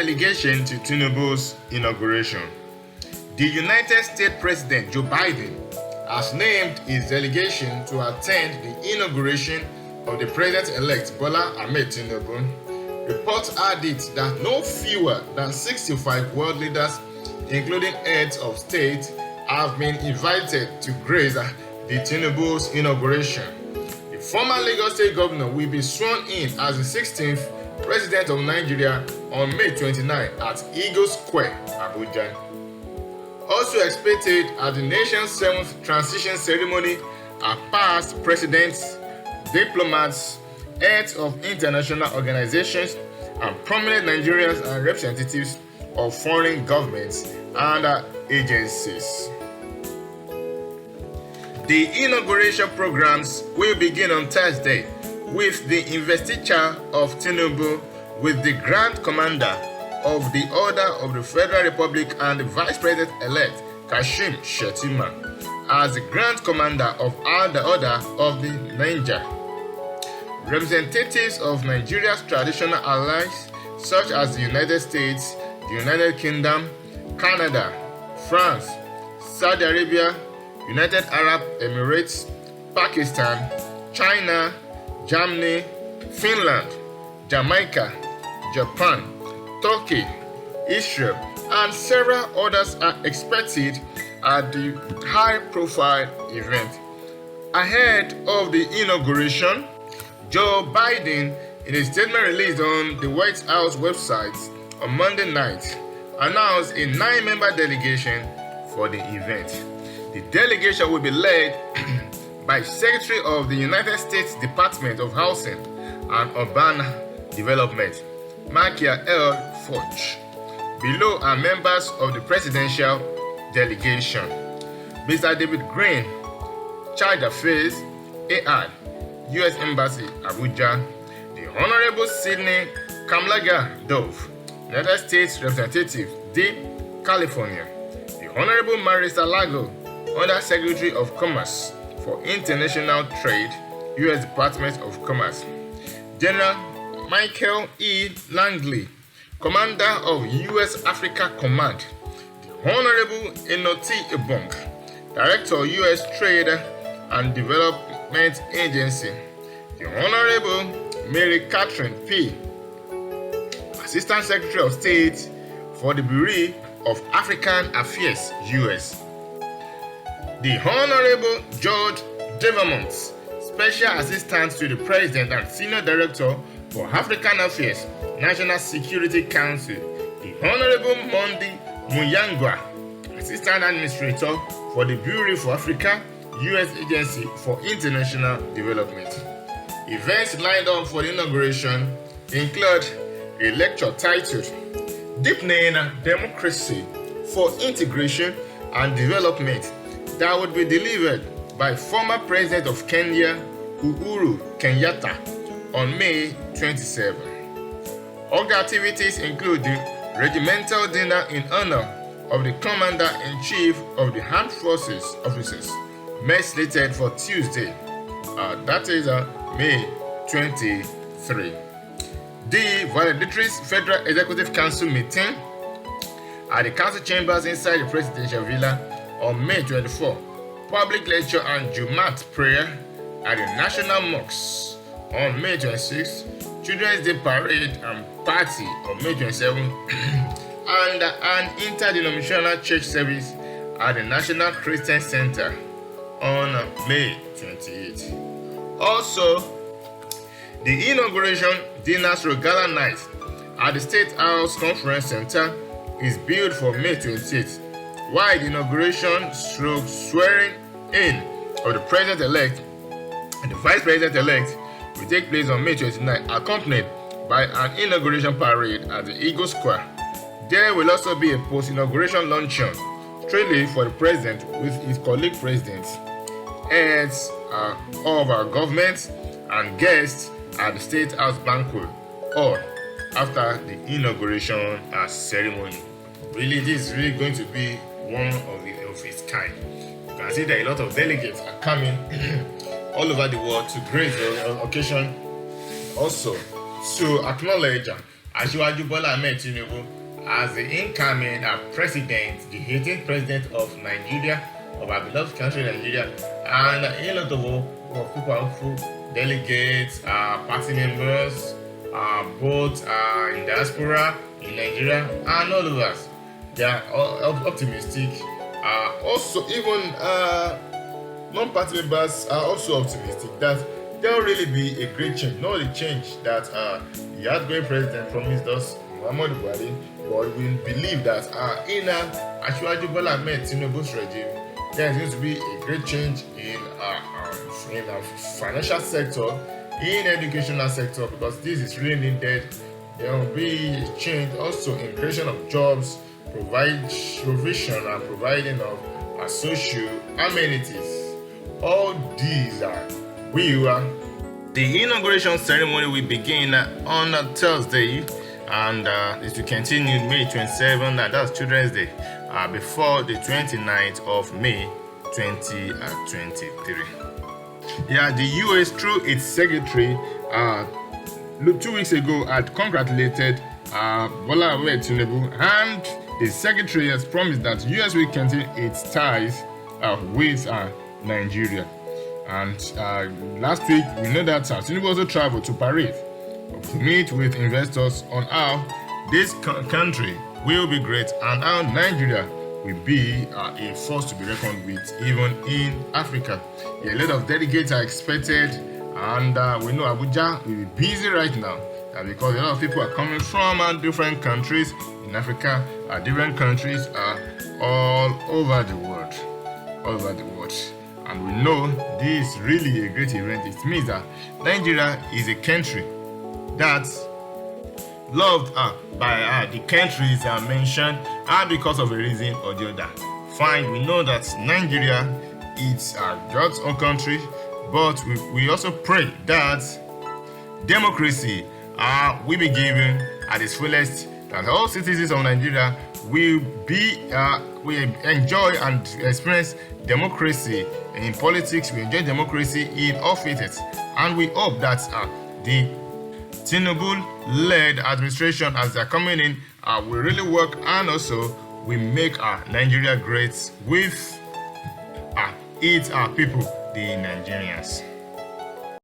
delegation to Tinubu's inauguration. The United States President Joe Biden has named his delegation to attend the inauguration of the President-elect Bola Ahmed Tinubu. Reports added that no fewer than 65 world leaders, including heads of state, have been invited to grace the Tinubu's inauguration. The former Lagos State Governor will be sworn in as the 16th President of Nigeria on May 29 at Eagle Square, Abuja. Also expected at the nation's 7th transition ceremony are past presidents, diplomats, heads of international organizations, and prominent Nigerians and representatives of foreign governments and agencies. The inauguration programs will begin on Thursday with the investiture of Tinubu with the Grand Commander of the Order of the Federal Republic and the Vice President-elect Kashim Shettima as the Grand Commander of the Order of the Niger. Representatives of Nigeria's traditional allies such as the United States, the United Kingdom, Canada, France, Saudi Arabia, United Arab Emirates, Pakistan, China, Germany, Finland, Jamaica, Japan, Turkey, Israel, and several others are expected at the high-profile event. Ahead of the inauguration, Joe Biden, in a statement released on the White House website on Monday night, announced a 9-member delegation for the event. The delegation will be led by Secretary of the United States Department of Housing and Urban Development, Marcia L. Fudge. Below are members of the presidential delegation: Mr. David Green, Child Affairs, AR, U.S. Embassy, Abuja; the Honorable Sidney Kamlaga Dove, United States Representative, D. California; the Honorable Marisa Lago, Under Secretary of Commerce for International Trade, U.S. Department of Commerce; General Michael E. Langley, Commander of U.S. Africa Command; the Honorable Enoti Ebong, Director, U.S. Trade and Development Agency; the Honorable Mary Catherine P., Assistant Secretary of State for the Bureau of African Affairs, U.S.; the Honorable George Devermont, Special Assistant to the President and Senior Director for African Affairs, National Security Council; the Honorable Mondi Muyangwa, Assistant Administrator for the Bureau for Africa, U.S. Agency for International Development. Events lined up for the inauguration include a lecture titled Deepening Democracy for Integration and Development that would be delivered by former President of Kenya, Uhuru Kenyatta, on May 27. Other activities include the regimental dinner in honor of the Commander-in-Chief of the Armed Forces officers, slated for Tuesday, that is May 23. The valedictory Federal Executive Council meeting at the Council Chambers inside the Presidential Villa on May 24. Public lecture and Jumat prayer at the National Mosque on May 26. Children's Day Parade and Party on May 27. and an interdenominational church service at the National Christian Center on May 28. Also, the inauguration dinner/gala night at the State House Conference Center is billed for May 28th, while the inauguration/swearing in of the President-elect and the Vice President-elect will take place on May 29, accompanied by an inauguration parade at the Eagle Square. There will also be a post-inauguration luncheon trailer for the President with his colleague presidents, heads of our government, and guests at the State House Banquet Hall after the inauguration ceremony. Really, this is really going to be one of its kind. You can see that a lot of delegates are coming all over the world to grace the occasion, also to acknowledge Asiwaju Bola Ahmed Tinubu as the incoming president, the 18th president of Nigeria, of our beloved country Nigeria, and a lot of people, delegates, party members, both in diaspora, in Nigeria, and all of us. They are optimistic. Also, even non-party members are also optimistic that there will really be a great change. Not a change that the outgoing president promised us, Muhammadu Buhari, but we believe that in Asiwaju Bola Ahmed Tinubu's regime, there is going to be a great change in our financial sector, in educational sector, because this is really needed. There will be a change also in creation of jobs, provision and providing of social amenities. All these are the inauguration ceremony will begin on Thursday, and it will continue May 27, and that's Children's Day, before the 29th of May 2023. Yeah, the US, through its secretary, 2 weeks ago had congratulated Bola Ahmed Tinubu, and the secretary has promised that US will continue its ties with Nigeria. And last week, we know that Tinubu also traveled to Paris to meet with investors on how this country will be great and how Nigeria will be a force to be reckoned with, even in Africa. A lot of delegates are expected, and we know Abuja will be busy right now because a lot of people are coming from different countries in Africa, different countries all over the world. And we know this is really a great event. It means that Nigeria is a country that's loved by the countries mentioned, and because of a reason or the other. Fine, we know that Nigeria is God's own country, but we also pray that democracy will be given at its fullest, that all citizens of Nigeria will enjoy and experience democracy in politics. We enjoy democracy in all phases, and we hope that the Tinubu-led administration, as they're coming in, will really work, and also we make Nigeria great with its people, the Nigerians.